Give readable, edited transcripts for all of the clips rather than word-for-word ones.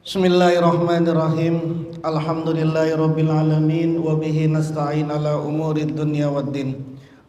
Bismillahirrahmanirrahim. Alhamdulillahirabbil alamin wa bihi nasta'in ala umurid dunya waddin.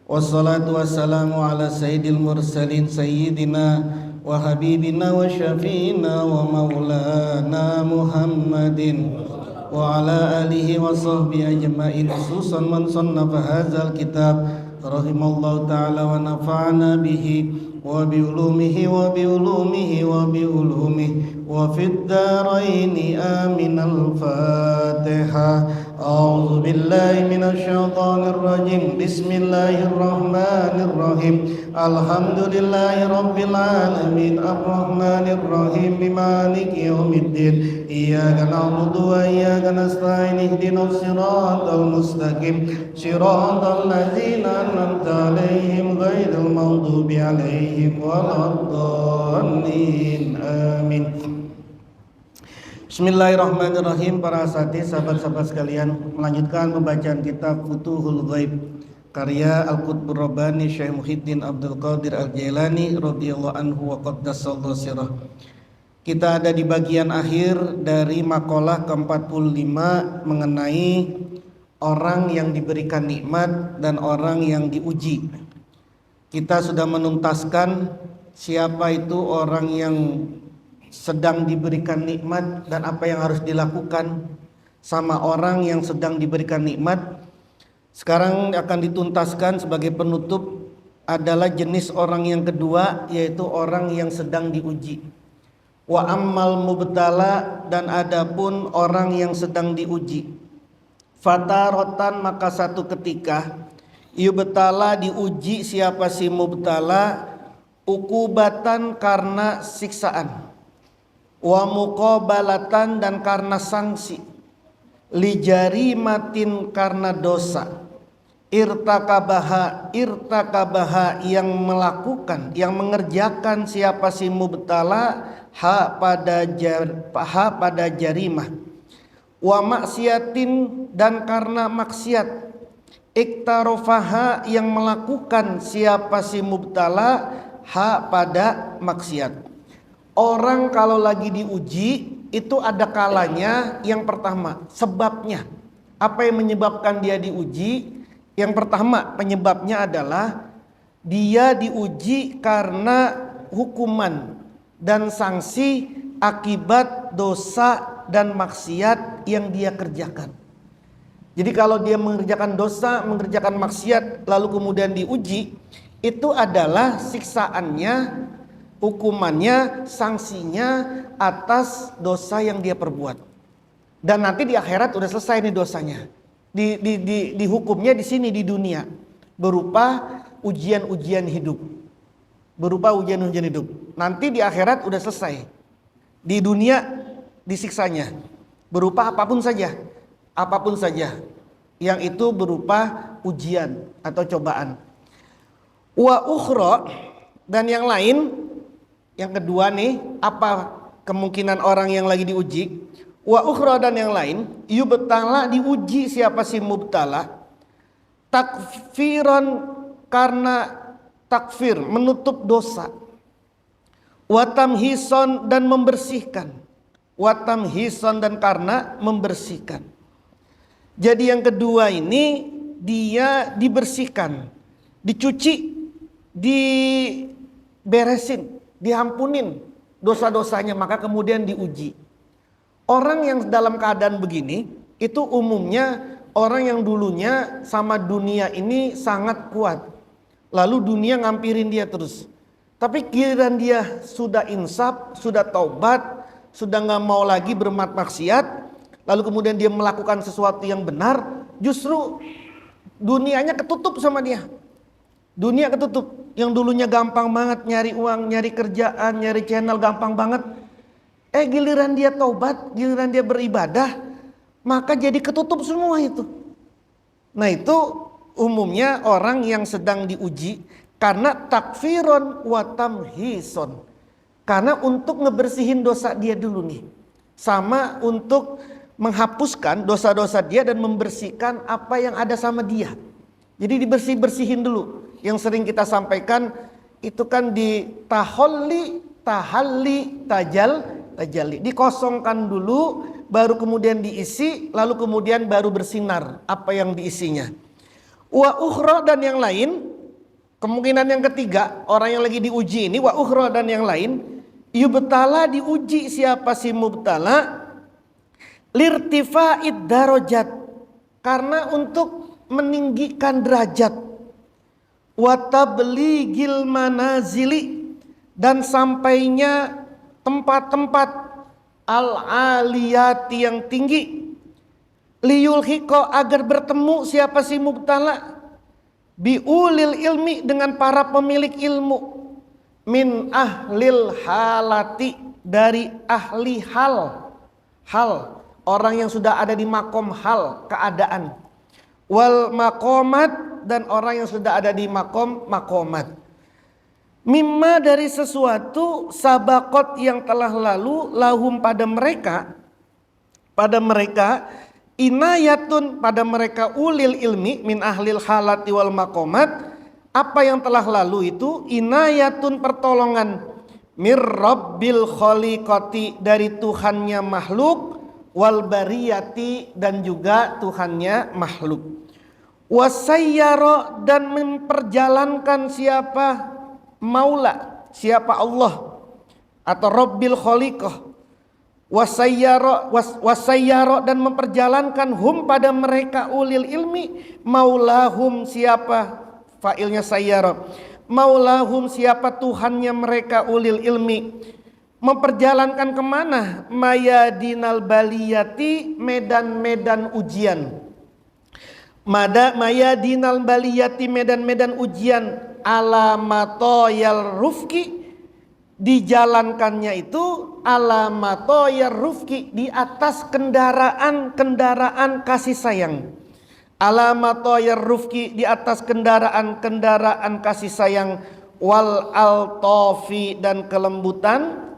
Wassalatu wassalamu ala sayyidil mursalin sayyidina wa habibina wa syafiina wa maulana Muhammadin wa ala alihi wa sahbihi ajma'in, khususan man sannafa hadzal kitab rahimallahu ta'ala wa nafa'ana bihi wa bi ulumihi wa bi ulumihi wa bi ulumihi wa fid dharaini amin. Al-Fatihah. A'udzu billahi minasy syaithanir rajim. Bismillahirrahmanirrahim. Alhamdulillahi rabbil alamin arrahmanir rahim maliki yaumiddin. Iyyaka na'budu wa iyyaka nasta'in ihdinas siratal mustaqim siratal ladzina an'amta 'alaihim ghairil maghdubi 'alaihim waladdallin. Amin. Bismillahirrahmanirrahim. Para asatidz, sahabat-sahabat sekalian, melanjutkan pembacaan kitab Futuhul Ghaib karya Al-Qutbur Rabbani Syekh Muhyiddin Abdul Qadir Al-Jailani radhiyallahu anhu wa qaddasallahu sirrah. Kita ada di bagian akhir dari makalah ke-45 mengenai orang yang diberikan nikmat dan orang yang diuji. Kita sudah menuntaskan siapa itu orang yang sedang diberikan nikmat dan apa yang harus dilakukan sama orang yang sedang diberikan nikmat. Sekarang akan dituntaskan sebagai penutup adalah jenis orang yang kedua, yaitu orang yang sedang diuji. Wa ammal mubtala, dan adapun orang yang sedang diuji. Fatarotan, maka satu ketika, yubtala, diuji siapa si mubtala, ukubatan, karena siksaan, wa muqabalatan, dan karena sanksi, lijarimatin, karena dosa, irtakabaha yang melakukan, yang mengerjakan siapa si mubtala, pada jarimah, wa maksiatin, dan karena maksiat, iktarofaha, yang melakukan siapa si mubtala, pada maksiat. Orang kalau lagi diuji itu ada kalanya. Yang pertama, sebabnya apa yang menyebabkan dia diuji? Yang pertama, penyebabnya adalah dia diuji karena hukuman dan sanksi akibat dosa dan maksiat yang dia kerjakan. Jadi kalau dia mengerjakan dosa, mengerjakan maksiat, lalu kemudian diuji, itu adalah siksaannya, hukumannya, sanksinya atas dosa yang dia perbuat. Dan nanti di akhirat udah selesai nih dosanya. Dihukumnya di sini di dunia berupa ujian-ujian hidup. Nanti di akhirat udah selesai. Di dunia disiksanya berupa apapun saja yang itu berupa ujian atau cobaan. Wa ukhra, dan yang lain. Yang kedua nih, apa kemungkinan orang yang lagi diuji? Wa ukhra, dan yang lain, yubtala, diuji siapa si mubtala, takfiran, karena takfir, menutup dosa, wa tamhison, dan membersihkan, dan karena membersihkan. Jadi yang kedua ini dia dibersihkan, dicuci, diberesin, diampunin dosa-dosanya, maka kemudian diuji. Orang yang dalam keadaan begini itu umumnya orang yang dulunya sama dunia ini sangat kuat, lalu dunia ngampirin dia terus. Tapi giliran dia sudah insaf, sudah taubat, sudah gak mau lagi bermaksiat, lalu kemudian dia melakukan sesuatu yang benar, justru dunianya ketutup sama dia. Dunia ketutup. Yang dulunya gampang banget nyari uang, nyari kerjaan, nyari channel, gampang banget. Giliran dia taubat, giliran dia beribadah, maka jadi ketutup semua itu. Nah, itu umumnya orang yang sedang diuji karena takfiron wa tamhison. Karena untuk ngebersihin dosa dia dulu nih. Sama untuk menghapuskan dosa-dosa dia dan membersihkan apa yang ada sama dia. Jadi dibersih-bersihin dulu. Yang sering kita sampaikan itu kan di tahalli, tajal, tajalli. Dikosongkan dulu, baru kemudian diisi, lalu kemudian baru bersinar apa yang diisinya. Wa ukhra, dan yang lain, kemungkinan yang ketiga, orang yang lagi diuji ini, wa ukhra, dan yang lain, yubtala, diuji siapa si mubtala, lirtifa'id darajat, karena untuk meninggikan derajat, wa tabligil manazili, dan sampainya tempat-tempat al-aliyati yang tinggi, liyulhiqo, agar bertemu siapa si mubtala, biulil ilmi, dengan para pemilik ilmu, min ahlil halati, dari ahli hal, orang yang sudah ada di makom hal, keadaan, wal makomat, dan orang yang sudah ada di makom makomat, mimma, dari sesuatu, sabakot, yang telah lalu, lahum, pada mereka, inayatun, pada mereka, ulil ilmi, min ahlil halati wal makomat, apa yang telah lalu itu, inayatun, pertolongan, mir rabbil khaliqati, dari Tuhannya makhluk, wal bariyati, dan juga Tuhannya makhluk, wasayyara, dan memperjalankan siapa maula, siapa Allah, atau rabbil khaliqah, wasayyara, dan memperjalankan hum, pada mereka, ulil ilmi, maulahum, siapa fa'ilnya sayyara, maulahum, siapa Tuhannya mereka, ulil ilmi, memperjalankan kemana, mayadinal baliyati, medan-medan ujian, mayadinal baliyati, medan-medan ujian, alamatoyal rufki, dijalankannya itu alamatoyal rufki, di atas kendaraan kasih sayang, alamatoyal rufki, di atas kendaraan kasih sayang, wal altofi, dan kelembutan,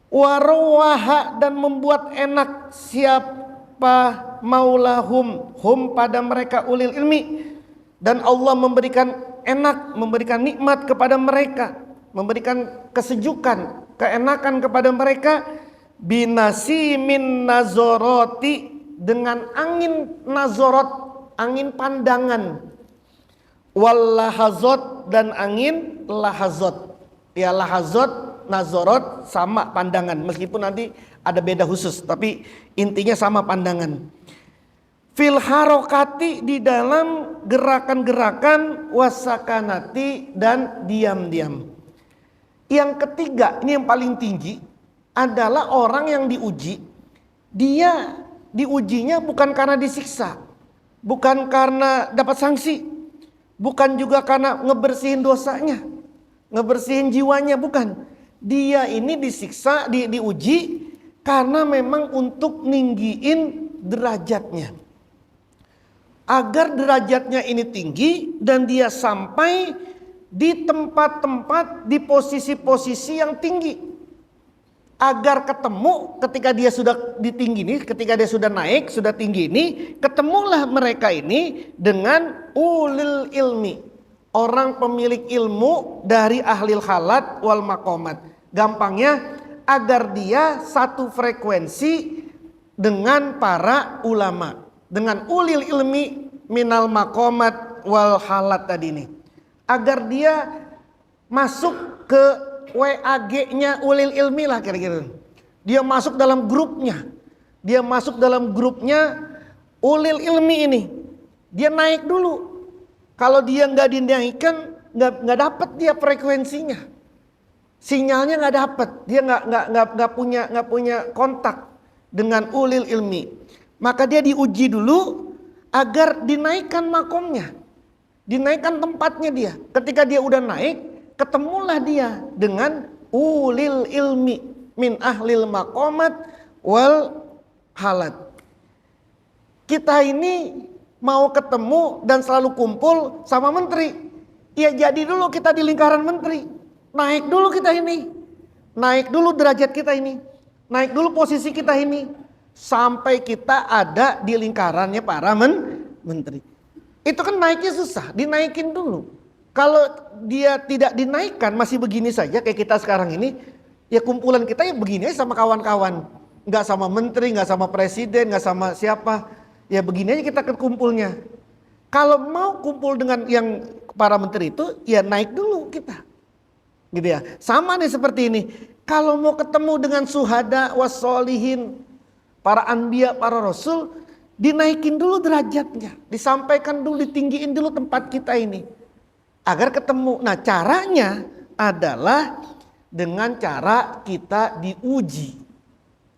warwaha, dan membuat enak siapa maulahum, hum, pada mereka, ulil ilmi, dan Allah memberikan enak, memberikan nikmat kepada mereka, memberikan kesejukan, keenakan kepada mereka, binasimin nazoroti, dengan angin nazorot, angin pandangan, wallahazot, dan angin lahazot. Ya, lahazot, nazorot sama pandangan, meskipun nanti ada beda khusus, tapi intinya sama pandangan. Fil harokati, di dalam gerakan-gerakan, wasakanati, dan diam-diam. Yang ketiga, ini yang paling tinggi, adalah orang yang diuji. Dia diujinya bukan karena disiksa, bukan karena dapat sanksi, bukan juga karena ngebersihin dosanya, ngebersihin jiwanya, bukan. Dia ini disiksa, diuji karena memang untuk ninggiin derajatnya, agar derajatnya ini tinggi dan dia sampai di tempat-tempat, di posisi-posisi yang tinggi, agar ketemu ketika dia sudah di tinggi ini, ketika dia sudah naik, sudah tinggi ini, ketemulah mereka ini dengan ulil ilmi, orang pemilik ilmu dari ahlil halat wal makomat. Gampangnya, agar dia satu frekuensi dengan para ulama, dengan ulil ilmi minal makomat wal halat tadi ini, agar dia masuk ke WAG-nya ulil ilmi lah kira-kira. Dia masuk dalam grupnya, dia masuk dalam grupnya ulil ilmi ini. Dia naik dulu. Kalau dia nggak dinaikkan, nggak dapat dia frekuensinya, sinyalnya nggak dapat. Dia nggak punya kontak dengan ulil ilmi. Maka dia diuji dulu agar dinaikkan makomnya, dinaikkan tempatnya dia. Ketika dia udah naik, ketemulah dia dengan ulil ilmi min ahlil makomat wal halat. Kita ini mau ketemu dan selalu kumpul sama menteri, ya jadi dulu kita di lingkaran menteri, naik dulu kita ini, naik dulu derajat kita ini, naik dulu posisi kita ini, sampai kita ada di lingkarannya para menteri. Itu kan naiknya susah, dinaikin dulu. Kalau dia tidak dinaikkan, masih begini saja kayak kita sekarang ini, Ya kumpulan kita ya begini aja sama kawan-kawan. Nggak sama menteri, nggak sama presiden, nggak sama siapa. Ya begini aja kita kumpulnya. Kalau mau kumpul dengan yang para menteri itu, ya naik dulu kita. Gitu ya. Sama nih seperti ini. Kalau mau ketemu dengan suhada wassolihin, para anbiya, para rasul, dinaikin dulu derajatnya. Disampaikan dulu, ditinggiin dulu tempat kita ini. Agar ketemu. Nah caranya adalah dengan cara kita diuji.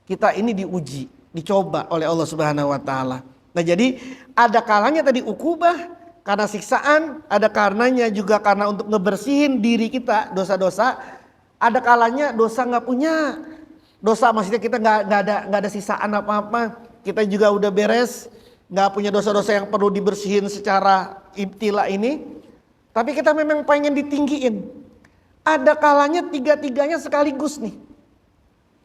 Kita ini diuji, dicoba oleh Allah Subhanahu wa taala. Nah, jadi ada kalanya tadi ukubah karena siksaan, ada karenanya juga karena untuk ngebersihin diri kita dosa-dosa. Ada kalanya dosa nggak punya dosa, maksudnya kita nggak ada sisaan apa-apa. Kita juga udah beres, nggak punya dosa-dosa yang perlu dibersihin secara ibtila ini. Tapi kita memang pengen ditinggiin. Ada kalanya tiga-tiganya sekaligus nih.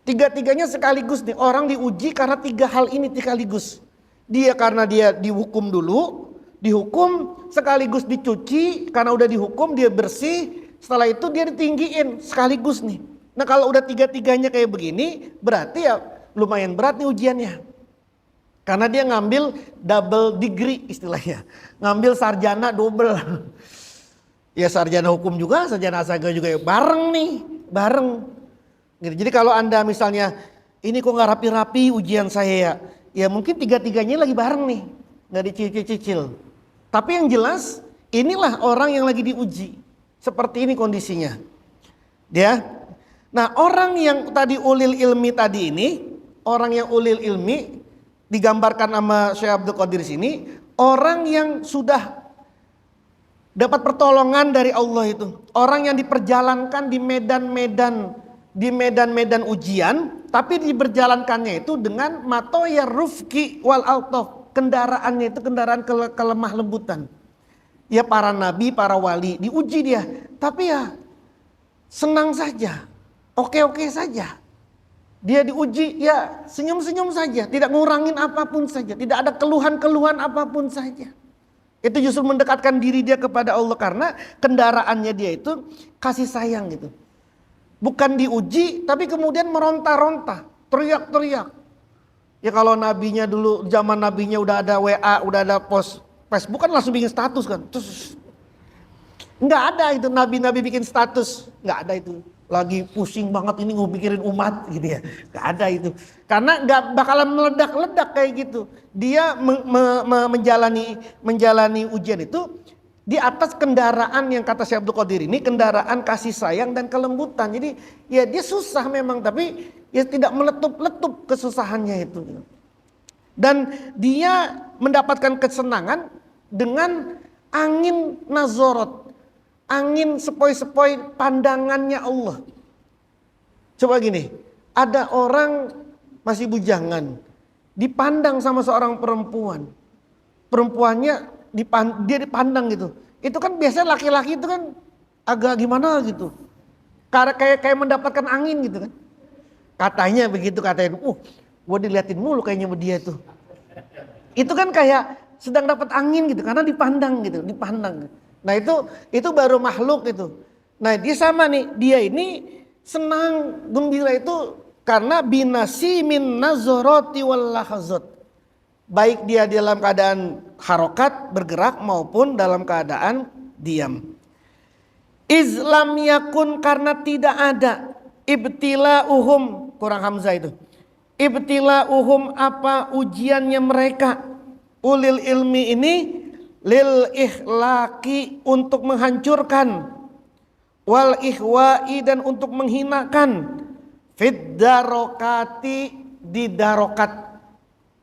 Tiga-tiganya sekaligus nih. Orang diuji karena tiga hal ini sekaligus. Dia karena dia dihukum dulu. Dihukum sekaligus dicuci. Karena udah dihukum dia bersih. Setelah itu dia ditinggiin sekaligus nih. Nah kalau udah tiga-tiganya kayak begini. Berarti ya lumayan berat nih ujiannya. Karena dia ngambil double degree istilahnya. Ngambil sarjana double. Ya sarjana hukum juga, sarjana asaga juga ya bareng nih, bareng. Gitu. Jadi kalau Anda misalnya, ini kok gak rapi-rapi ujian saya ya mungkin tiga-tiganya lagi bareng nih, gak dicicil-cicil. Tapi yang jelas, inilah orang yang lagi diuji. Seperti ini kondisinya. Ya. Nah orang yang tadi ulil ilmi tadi ini, orang yang ulil ilmi, digambarkan sama Syekh Abdul Qadir sini, orang yang sudah dapat pertolongan dari Allah itu. Orang yang diperjalankan di medan-medan ujian, tapi diberjalankannya itu dengan matoya rufki wal altof. Kendaraannya itu kendaraan kelemah lembutan. Ya para nabi, para wali diuji dia. Tapi ya senang saja. Oke-oke saja. Dia diuji ya senyum-senyum saja. Tidak ngurangin apapun saja. Tidak ada keluhan-keluhan apapun saja. Itu justru mendekatkan diri dia kepada Allah karena kendaraannya dia itu kasih sayang gitu. Bukan diuji tapi kemudian meronta-ronta, teriak-teriak. Ya kalau nabinya dulu zaman nabinya udah ada WA, udah ada Facebook kan langsung bikin status kan. Terus enggak ada itu nabi-nabi bikin status, enggak ada itu. Lagi pusing banget ini mikirin umat gitu ya. Enggak ada itu. Karena enggak bakalan meledak-ledak kayak gitu. Dia menjalani ujian itu di atas kendaraan yang kata Syekh Abdul Qadir ini kendaraan kasih sayang dan kelembutan. Jadi ya dia susah memang tapi ya tidak meletup-letup kesusahannya itu. Dan dia mendapatkan kesenangan dengan angin nazarot. Angin sepoi-sepoi pandangannya Allah. Coba gini, ada orang masih bujangan, dipandang sama seorang perempuan. Perempuannya dia dipandang gitu. Itu kan biasanya laki-laki itu kan agak gimana gitu. Kayak mendapatkan angin gitu kan. Katanya begitu katanya. Gue diliatin mulu kayaknya sama dia tuh. Itu kan kayak sedang dapat angin gitu karena dipandang gitu, dipandang. Nah itu baru makhluk itu. Nah dia sama nih, dia ini senang gembira itu karena binasi min nazarati wal lahazat. Baik dia dalam keadaan harokat bergerak maupun dalam keadaan diam. Islam yakun karena tidak ada ibtila'uhum, kurang hamzah itu. Ibtila'uhum apa ujiannya mereka ulil ilmi ini lil ikhlaki untuk menghancurkan wal ihwa'i dan untuk menghinakan fid darokati di darokat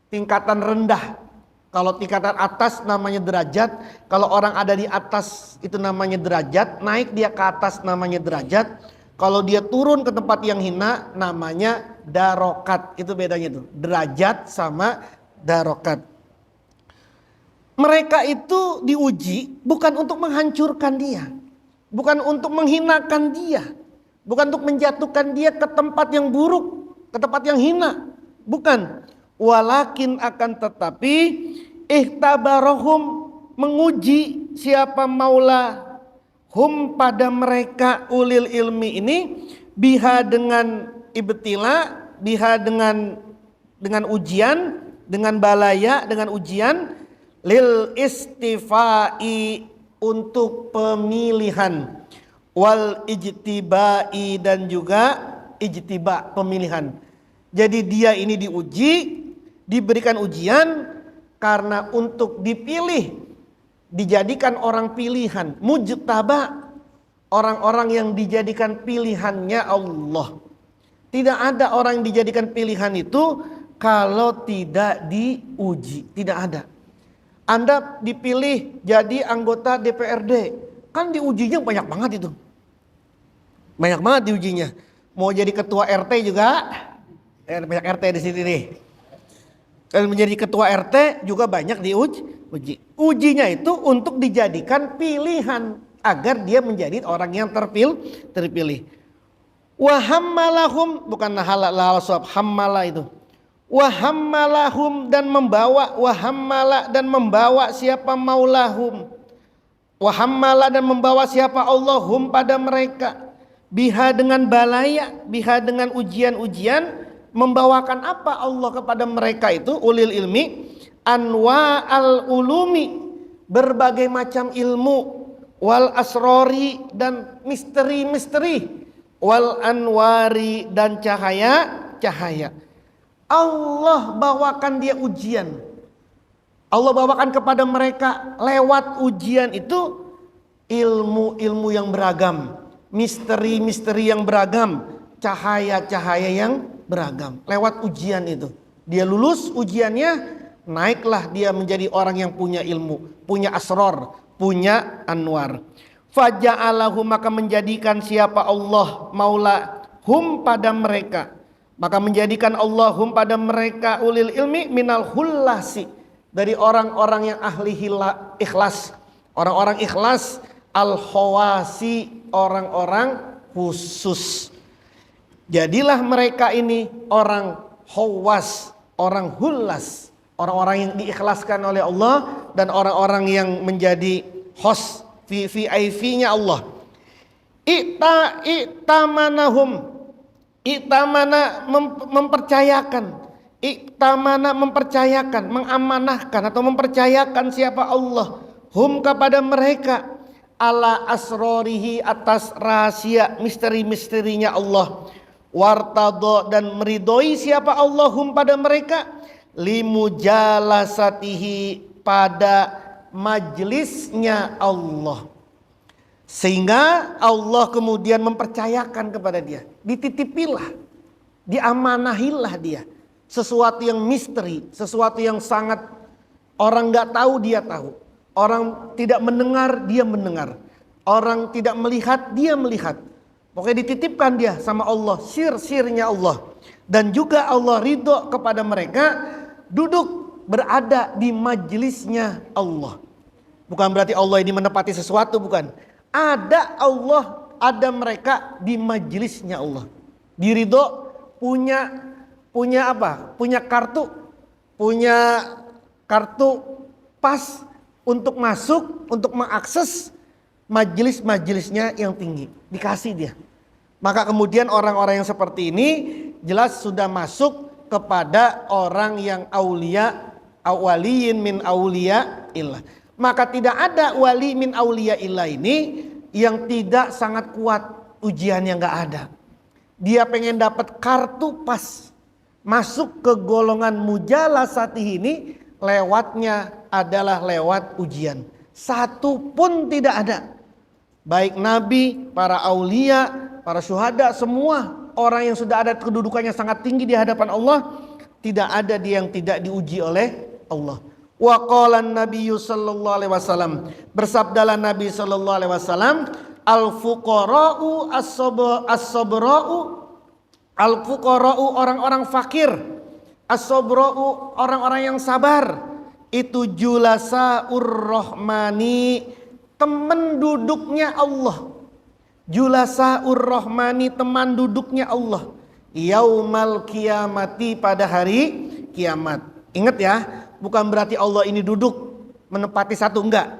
tingkatan rendah. Kalau tingkatan atas namanya derajat, kalau orang ada di atas itu namanya derajat, naik dia ke atas namanya derajat, kalau dia turun ke tempat yang hina namanya darokat. Itu bedanya tuh, derajat sama darokat. Mereka itu diuji bukan untuk menghancurkan dia, bukan untuk menghinakan dia, bukan untuk menjatuhkan dia ke tempat yang buruk, ke tempat yang hina, bukan. Walakin akan tetapi ihtabarahum menguji siapa maula hum pada mereka ulil ilmi ini biha dengan ibtila, biha dengan ujian, dengan balaya, dengan ujian, lil istifai untuk pemilihan, wal ijtibai dan juga ijtiba pemilihan. Jadi dia ini diuji, diberikan ujian karena untuk dipilih, dijadikan orang pilihan, mujtaba, orang-orang yang dijadikan pilihannya Allah. Tidak ada orang yang dijadikan pilihan itu kalau tidak diuji, tidak ada. Anda dipilih jadi anggota DPRD, kan diujinya banyak banget itu. Banyak banget diujinya. Mau jadi ketua RT juga, banyak RT di sini nih. Kalau menjadi ketua RT juga banyak diuji. Ujinya itu untuk dijadikan pilihan agar dia menjadi orang yang terpilih. Wahammalahum, bukan halal suap, hammala itu. Wahammalahum dan membawa, wahammala dan membawa siapa maulahum. Wahammala dan membawa siapa Allahum pada mereka. Biha dengan balaya, biha dengan ujian-ujian. Membawakan apa Allah kepada mereka itu ulil ilmi, anwa al ulumi, berbagai macam ilmu, wal asrori dan misteri-misteri, wal anwari dan cahaya-cahaya. Allah bawakan dia ujian. Allah bawakan kepada mereka lewat ujian itu ilmu-ilmu yang beragam, misteri-misteri yang beragam, cahaya-cahaya yang beragam. Lewat ujian itu dia lulus ujiannya, naiklah dia menjadi orang yang punya ilmu, punya asror, punya anwar. Faja'alahu, maka menjadikan siapa Allah maula hum pada mereka, maka menjadikan Allahum pada mereka ulil ilmi minal hullasi, dari orang-orang yang ahli ikhlas, orang-orang ikhlas, al khawasi, orang-orang khusus. Jadilah mereka ini orang khawas, orang hullas, orang-orang yang diikhlaskan oleh Allah dan orang-orang yang menjadi host VIP-nya Allah. I'tamanahum, i'tamana mempercayakan, i'tamana mempercayakan, mengamanahkan atau mempercayakan siapa Allah hum kepada mereka, ala asrorihi, atas rahasia misteri-misterinya Allah, wartado dan meridhoi siapa Allahum pada mereka, limujalasatihi pada majlisnya Allah, sehingga Allah kemudian mempercayakan kepada dia, dititipilah, diamanahilah dia sesuatu yang misteri, sesuatu yang sangat orang nggak tahu dia tahu, orang tidak mendengar dia mendengar, orang tidak melihat dia melihat. Pokoknya dititipkan dia sama Allah, sir-sirnya Allah. Dan juga Allah ridho kepada mereka duduk berada di majelisnya Allah. Bukan berarti Allah ini menepati sesuatu, bukan. Ada Allah, ada mereka di majelisnya Allah. Diridho, punya apa? Punya kartu pas untuk masuk, untuk mengakses majelis-majelisnya yang tinggi. Dikasih dia. Maka kemudian orang-orang yang seperti ini jelas sudah masuk kepada orang yang aulia, waliyin min aulia illah. Maka tidak ada wali min aulia illah ini yang tidak sangat kuat, ujiannya nggak ada. Dia pengen dapat kartu pas masuk ke golongan mujalasatih ini, lewatnya adalah lewat ujian. Satu pun tidak ada. Baik nabi, para aulia, para syuhada, semua orang yang sudah ada kedudukannya sangat tinggi di hadapan Allah, tidak ada dia yang tidak diuji oleh Allah. Wa qala an-nabiy sallallahu alaihi wasallam, bersabdalah Nabi sallallahu alaihi wasallam, al-fuqara'u as-sabra'u, al-fuqara'u orang-orang fakir, as-sabra'u orang-orang yang sabar, itu julasaur rahmani, teman duduknya Allah. Julasaur rahmani, teman duduknya Allah. Yaumal kiamati, pada hari kiamat. Ingat ya, bukan berarti Allah ini duduk menempati satu, enggak.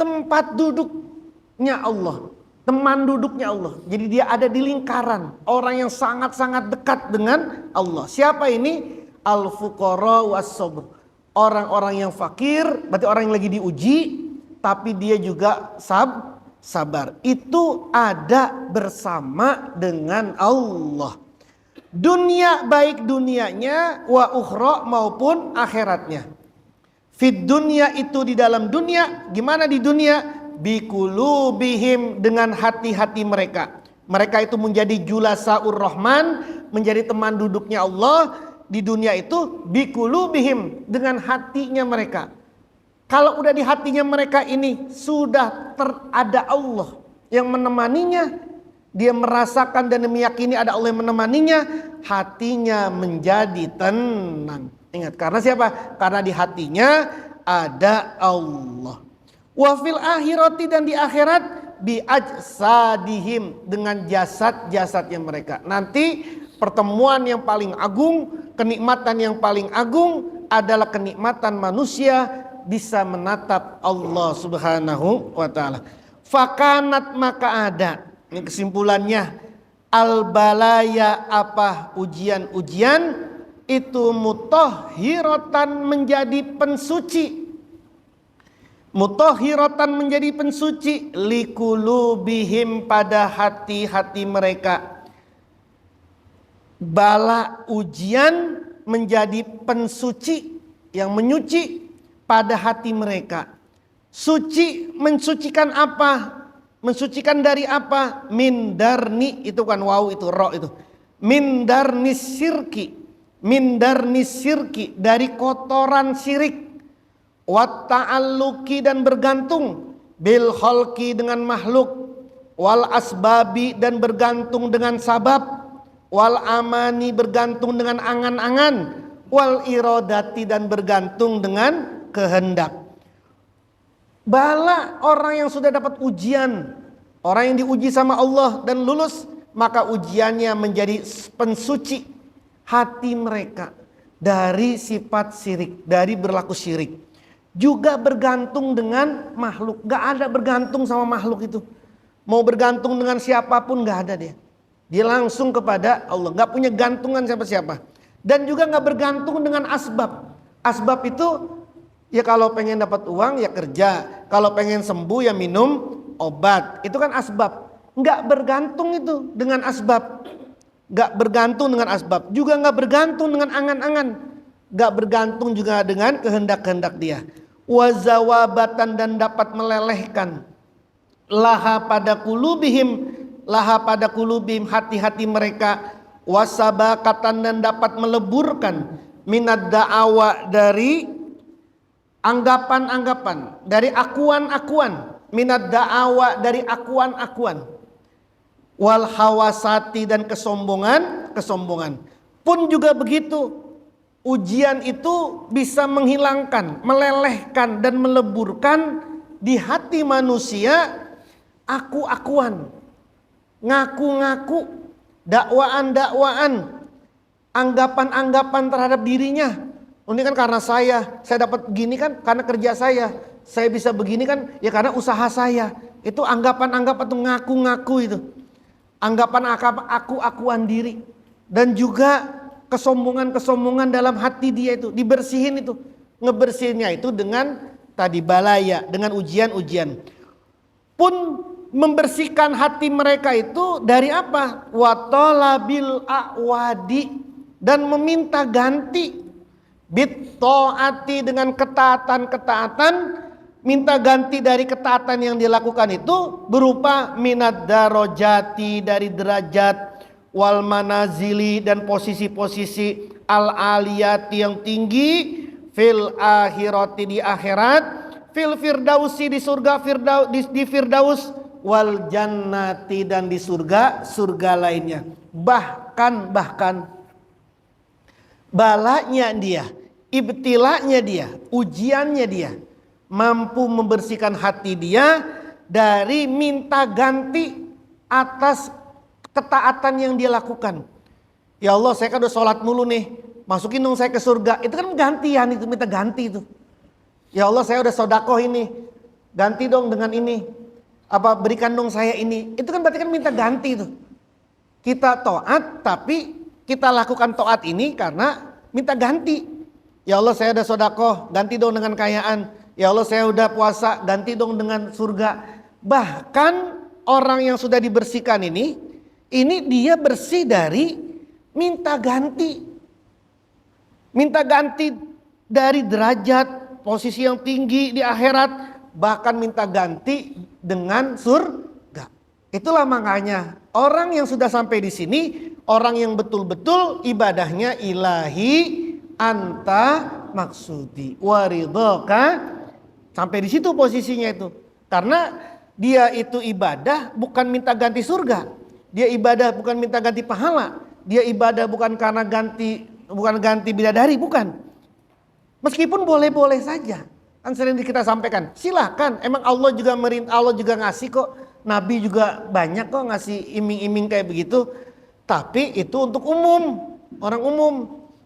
Tempat duduknya Allah. teman duduknya Allah. Jadi dia ada di lingkaran orang yang sangat-sangat dekat dengan Allah. Siapa ini? Al-fuqara was-sabr. Orang-orang yang fakir, berarti orang yang lagi diuji, tapi dia juga sabar. Itu ada bersama dengan Allah. Dunia, baik dunianya, wa ukhra maupun akhiratnya. Fid dunia itu di dalam dunia, gimana di dunia? Biqulubihim, dengan hati-hati mereka. Mereka itu menjadi julasaur rahman, menjadi teman duduknya Allah. Di dunia itu biqulubihim, dengan hatinya mereka. Kalau udah di hatinya mereka ini sudah ada Allah yang menemaninya, dia merasakan dan meyakini ada Allah yang menemaninya, hatinya menjadi tenang. Ingat, karena siapa? Karena di hatinya ada Allah. Wa fil akhirati, dan di akhirat, bi ajsadihim, dengan jasad-jasadnya mereka. Nanti pertemuan yang paling agung, kenikmatan yang paling agung adalah kenikmatan manusia bisa menatap Allah Subhanahu wa taala. Fakanat, maka ada. Ini kesimpulannya, al-balaya, apa ujian-ujian itu mutahhiratan, menjadi pensuci. Mutahhiratan, menjadi pensuci, liqulubihim, pada hati-hati mereka. Bala, ujian, menjadi pensuci, yang menyuci pada hati mereka. Suci, mensucikan apa? Mensucikan dari apa? Min darni, itu kan waw, itu ro itu. Min darni syirki. Min darni syirki, dari kotoran syirik. Wa ta'alluqi, dan bergantung. Bil khalqi, dengan makhluk. Wal asbabi, dan bergantung dengan sabab. Wal amani, bergantung dengan angan-angan. Wal irodati, dan bergantung dengan kehendak. Bala, orang yang sudah dapat ujian, orang yang diuji sama Allah dan lulus, maka ujiannya menjadi pensuci hati mereka dari sifat syirik, dari berlaku syirik. Juga bergantung dengan makhluk. Gak ada bergantung sama makhluk itu. Mau bergantung dengan siapapun gak ada dia. Dia langsung kepada Allah, gak punya gantungan siapa-siapa. Dan juga gak bergantung dengan asbab. Asbab itu, ya kalau pengen dapat uang ya kerja, kalau pengen sembuh ya minum obat. Itu kan asbab. Gak bergantung itu dengan asbab. Gak bergantung dengan asbab. Juga gak bergantung dengan angan-angan. Gak bergantung juga dengan kehendak-kehendak dia. Wazawabatan, dan dapat melelehkan. Laha pada kulubihim, laha pada kulubihim, hati-hati mereka. Wasabakatan, dan dapat meleburkan. Minad da'awa, dari anggapan-anggapan, dari akuan-akuan. Minad da'awa, dari akuan-akuan. Wal hawasati, dan kesombongan pun juga begitu. Ujian itu bisa menghilangkan, melelehkan, dan meleburkan di hati manusia aku-akuan, ngaku-ngaku, dakwaan-dakwaan, anggapan-anggapan terhadap dirinya. Ini kan karena saya dapat begini kan karena kerja saya bisa begini kan ya karena usaha saya. Itu anggapan-anggapan itu, ngaku-ngaku itu. Anggapan aku-akuan diri. Dan juga kesombongan-kesombongan dalam hati dia itu dibersihin itu. Ngebersihinnya itu dengan tadi balaya, dengan ujian-ujian. Pun membersihkan hati mereka itu dari apa? Wa talabil a'wadi, dan meminta ganti. Bit ta'ati, dengan ketaatan-ketaatan, minta ganti dari ketaatan yang dilakukan itu berupa minad darajati, dari derajat, wal manazili, dan posisi-posisi al aliyati, yang tinggi, fil akhirati, di akhirat, fil firdausi, di surga di firdaus, wal jannati, dan di surga lainnya. Bahkan balanya dia, ibtilanya dia, ujiannya dia mampu membersihkan hati dia dari minta ganti atas ketaatan yang dia lakukan. Ya Allah, saya kan udah sholat mulu nih, masukin dong saya ke surga. Itu kan gantian, itu minta ganti itu. Ya Allah, saya udah sodakoh ini, ganti dong dengan ini. Apa berikan dong saya ini. Itu kan berarti kan minta ganti tuh. Kita taat tapi kita lakukan taat ini karena minta ganti. Ya Allah saya udah sodakoh, ganti dong dengan kayaan. Ya Allah saya udah puasa, ganti dong dengan surga. Bahkan orang yang sudah dibersihkan ini dia bersih dari minta ganti. Minta ganti dari derajat, posisi yang tinggi di akhirat. Bahkan minta ganti dengan surga. Itulah makanya orang yang sudah sampai di sini, orang yang betul-betul ibadahnya ilahi anta maksudi waridhoka, sampai di situ posisinya itu. Karena dia itu ibadah bukan minta ganti surga, dia ibadah bukan minta ganti pahala, dia ibadah bukan karena ganti bidadari, bukan. Meskipun boleh-boleh saja. Kan sering kita sampaikan, silahkan. Emang Allah juga ngasih kok. Nabi juga banyak kok ngasih iming-iming kayak begitu. Tapi itu untuk umum, orang umum.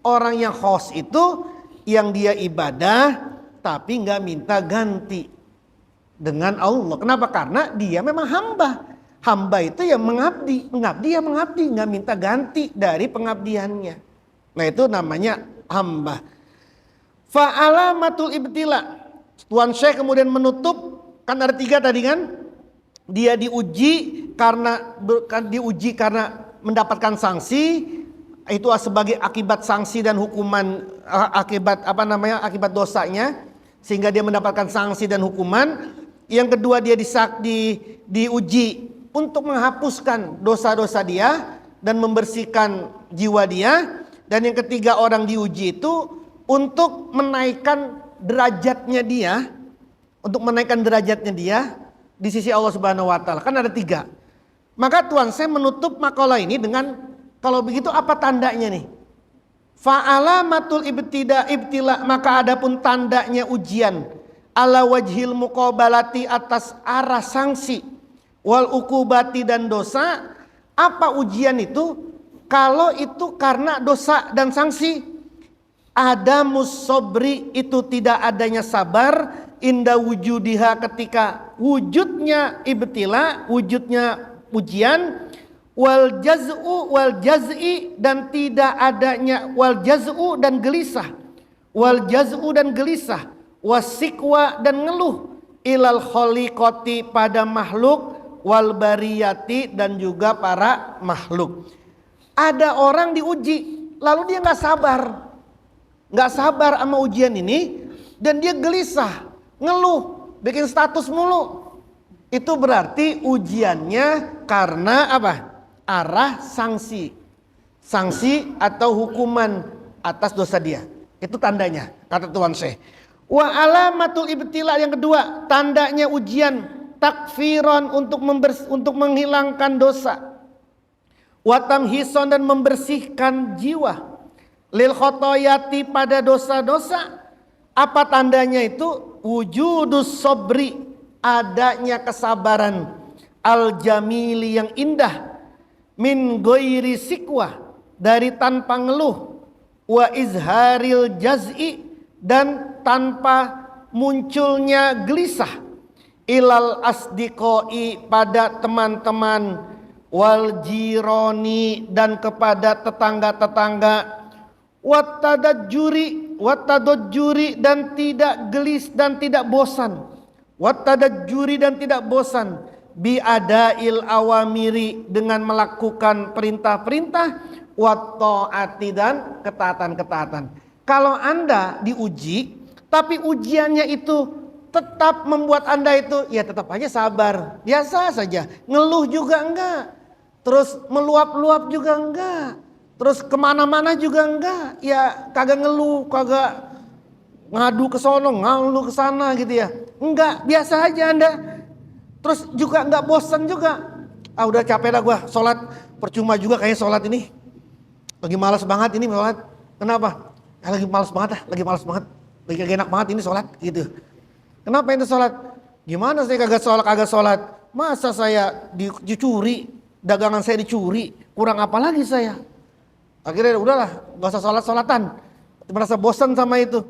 Orang yang khos itu yang dia ibadah tapi nggak minta ganti dengan Allah. Kenapa? Karena dia memang hamba. Hamba itu yang mengabdi, nggak minta ganti dari pengabdiannya. Nah itu namanya hamba. Fa'alamatul ibtila. Tuan Syekh kemudian menutup, kan ada 3 tadi kan. Dia diuji karena mendapatkan sanksi, itu sebagai akibat sanksi dan hukuman, akibat dosanya, sehingga dia mendapatkan sanksi dan hukuman. Yang kedua dia diuji untuk menghapuskan dosa-dosa dia dan membersihkan jiwa dia. Dan yang ketiga orang diuji itu untuk menaikkan derajatnya dia, di sisi Allah Subhanahu wa taala. Kan ada 3. Maka Tuan saya menutup makalah ini dengan, kalau begitu apa tandanya nih? Fa'alamatul ibtila, maka adapun tandanya ujian, ala wajhil muqabalati, atas arah sanksi, wal ukubati dan dosa. Apa ujian itu? Kalau itu karena dosa dan sanksi, adamus sobri, itu tidak adanya sabar, inda wujudiha, ketika wujudnya ibtila, wujudnya ujian, wal jaz'i dan tidak adanya wal jaz'u dan gelisah, wasikwa dan ngeluh, ilal khaliqati pada makhluk, wal bariyati dan juga para makhluk. Ada orang diuji lalu dia nggak sabar sama ujian ini, dan dia gelisah, ngeluh, bikin status mulu. Itu berarti ujiannya karena apa? Arah sanksi atau hukuman atas dosa dia. Itu tandanya, kata Tuan Syekh. Wa alamatul ibtila, yang kedua, tandanya ujian, takfiron, untuk menghilangkan dosa, wa tamhison dan membersihkan jiwa, lil khotoyati pada dosa-dosa. Apa tandanya itu? Wujudus sobri, adanya kesabaran, al jamili yang indah, min ghairi sikwa, dari tanpa ngeluh, wa izharil jaz'i dan tanpa munculnya gelisah, ilal asdiqoi pada teman-teman, wal jironi dan kepada tetangga-tetangga, watadajjuri dan tidak gelis dan tidak bosan, bi adail awamiri, dengan melakukan perintah-perintah, wattaati dan ketaatan-ketaatan. Kalau Anda diuji tapi ujiannya itu tetap membuat Anda itu ya tetap aja sabar, biasa saja, ngeluh juga enggak, terus meluap-luap juga enggak, terus kemana-mana juga enggak, ya kagak ngeluh, kagak ngadu ke sono, ngeluh ke sana gitu ya, enggak, biasa aja Anda. Terus juga enggak bosan juga, udah capek dah gua sholat, percuma juga kayak sholat ini, lagi malas banget ini sholat. Kenapa? Lagi malas banget, lagi kagak enak banget ini sholat gitu. Kenapa itu sholat? Gimana saya kagak sholat? Masa saya dicuri, dagangan saya dicuri, kurang apa lagi saya? Akhirnya udahlah, gak usah sholat-sholatan, merasa bosan sama itu.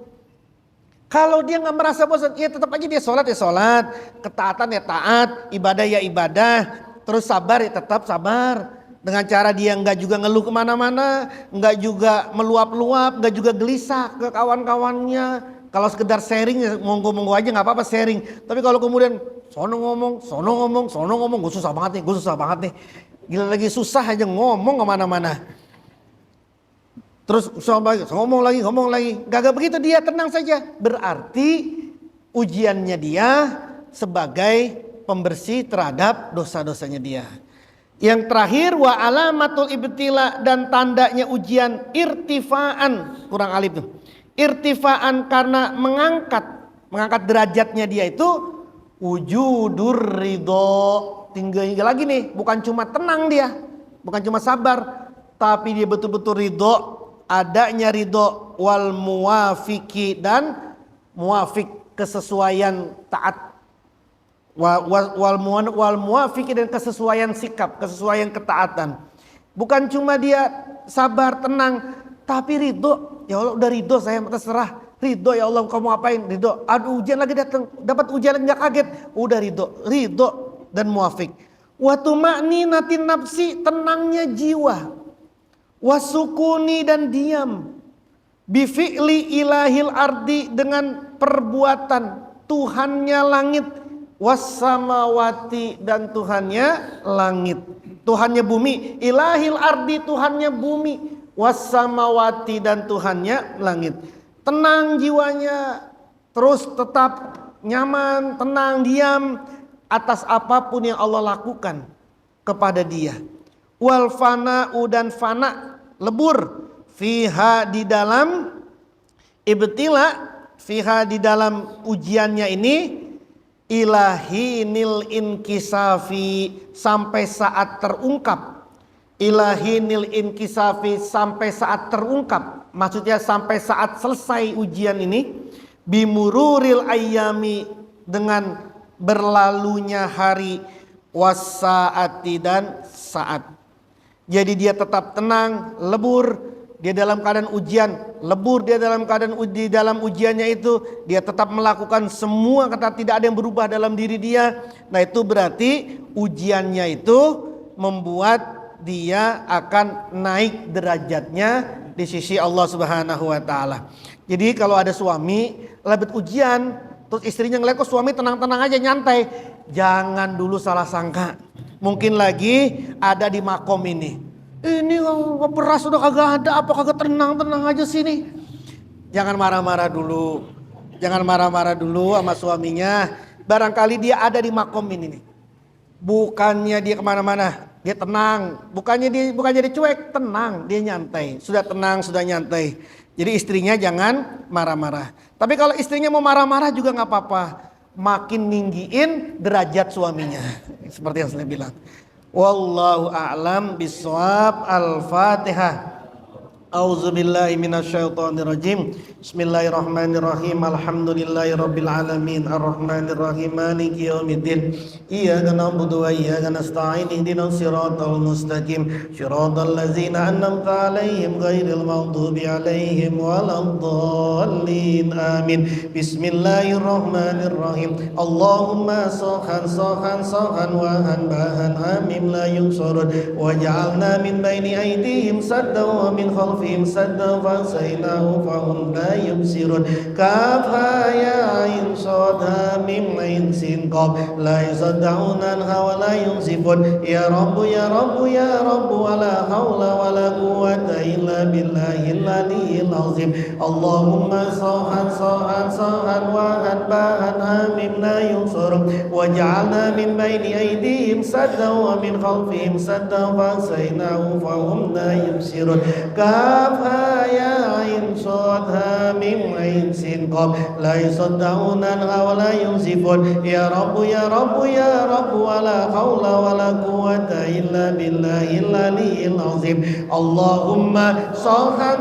Kalau dia nggak merasa bosan, ya tetap aja dia sholat ya sholat, ketaatan ya taat, ibadah ya ibadah, terus sabar ya tetap sabar. Dengan cara dia nggak juga ngeluh kemana-mana, nggak juga meluap-luap, nggak juga gelisah ke kawan-kawannya. Kalau sekedar sharing ya monggo-monggo aja nggak apa-apa sharing. Tapi kalau kemudian sono ngomong, gue susah banget nih. Gila lagi susah aja ngomong kemana-mana. Terus ngomong lagi. Gak begitu, dia tenang saja. Berarti ujiannya dia sebagai pembersih terhadap dosa-dosanya dia. Yang terakhir wa alamatul ibtila, dan tandanya ujian irtifaan, kurang alif tuh. Irtifaan karena mengangkat derajatnya dia itu wujudur ridho. Tinggal lagi nih, bukan cuma tenang dia, bukan cuma sabar, tapi dia betul-betul ridho. Adanya ridho wal muwafiki, dan muwafik kesesuaian taat, wal muwafiki, dan kesesuaian sikap, kesesuaian ketaatan. Bukan cuma dia sabar tenang, tapi ridho. Ya Allah udah ridho, saya terserah. Ridho ya Allah, kamu ngapain? Ridho. Aduh ujian lagi datang, dapat ujian lagi nggak kaget. Udah ridho dan muwafik. Wa tuma'ninatin nafsi, tenangnya jiwa. Wasukuni, dan diam. Bifi'li ilahil ardi, dengan perbuatan Tuhannya langit. Wassamawati, dan Tuhannya langit. Tuhannya bumi. Ilahil ardi, Tuhannya bumi. Wassamawati, dan Tuhannya langit. Tenang jiwanya, terus tetap nyaman, tenang, diam atas apapun yang Allah lakukan kepada dia. Wal fana'u, dan fana, lebur, fiha, di dalam ibtila, fiha, di dalam ujiannya ini, ilahinil inkisafi, sampai saat terungkap. Ilahinil inkisafi, sampai saat terungkap, maksudnya sampai saat selesai ujian ini. Bimururil ayyami, dengan berlalunya hari. Wassaati, dan saat. Jadi dia tetap tenang, lebur, dia dalam keadaan ujian, lebur dia dalam keadaan di dalam ujiannya itu, dia tetap melakukan semua, kata tidak ada yang berubah dalam diri dia. Nah itu berarti ujiannya itu membuat dia akan naik derajatnya di sisi Allah Subhanahu wa taala. Jadi kalau ada suami lebet ujian, terus istrinya ngeliat kok suami tenang-tenang aja nyantai, jangan dulu salah sangka. Mungkin lagi ada di makom ini. Ini beras udah kagak ada, apa kagak tenang-tenang aja sini. Jangan marah-marah dulu. Jangan marah-marah dulu sama suaminya. Barangkali dia ada di makom ini nih. Bukannya dia kemana-mana, dia tenang. Bukannya dia cuek, tenang, dia nyantai. Sudah tenang, sudah nyantai. Jadi istrinya jangan marah-marah. Tapi kalau istrinya mau marah-marah juga nggak apa-apa. Makin ninggiin derajat suaminya. Seperti yang saya bilang. Wallahu a'lam bishawab. Al-Fatihah. A'udzubillahi minasyaitonirrajim. Bismillahirrahmanirrahim. Alhamdulillahirabbil alamin. Arrahmanirrahim. Maliki yaumiddin. Iyyaka na'budu wa iyyaka nasta'in. Ihdinas siratal mustaqim. Shiratal ladzina an'amta 'alaihim ghairil maghdubi 'alaihim waladdallin. Amin. Bismillahirrahmanirrahim. Allahumma sahan wa bahan hamim la yunsurun waj'alna min baini aydihim saddan wa min khalfihim saddan fasaynahu fahum la yubsirun. Kafha ya ain sad ha mim ain sin qaf la yusaddauna anha wa la yunzifun. Ya Rabbu ya Rabbu ya Rabbu wa la hawla wa la quwwata illa billahil aliyyil azim. Allahumma sahan wa bahan hamim la yunsurun waj'alna min baini aydihim saddan wa min khalfihim saddan fasaynahu fahum la yubsirun. Kafha ya ain sad ha mim ain sin qaf la yusaddauna anha wa la yunzifun. Ya Rabbu ya Rabbu ya Rabbu wa la hawla wa la quwwata illa billahil aliyyil azim. Allahumma sahan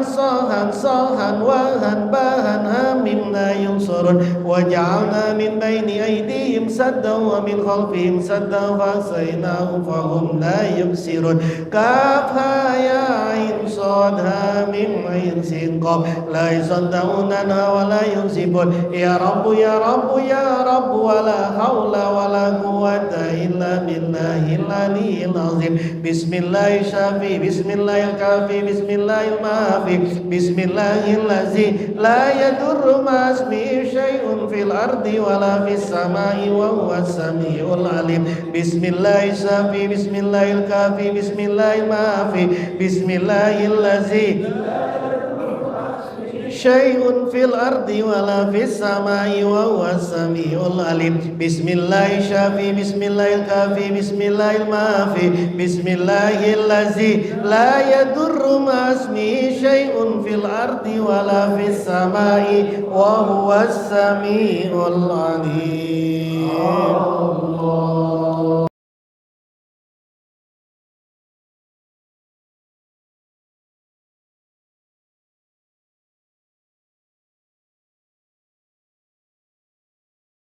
wa bahan hamim la yunsurun waj'alna min baini aydihim saddan wa min khalfihim saddan fasaynahu fahum la yubsirun. Kafha ya ain sad ha mim ain sin qaf la yasaddauna wa la yunsibun ya rabbu ya rabbu ya rabbu wa la haula wa la quwwata illa billahil aliyyil azim bismillahir syafi bismillahil kafi bismillahil maafi bismillahil ladzi la yadurru ma ismihi syai'un fil ardi wa la fis samai wa huwas samiul alim bismillahir syafi bismillahil kafi bismillahil maafi bismillahil ladzi syai'un fil ardi wala fis samai wa huwas samiul alim bismillahir syafi bismillahil kafi bismillahil maafi bismillahil ladzi la yadurru ma ismihi syai'un fil ardi wala fis samai wa huwas samiul alim.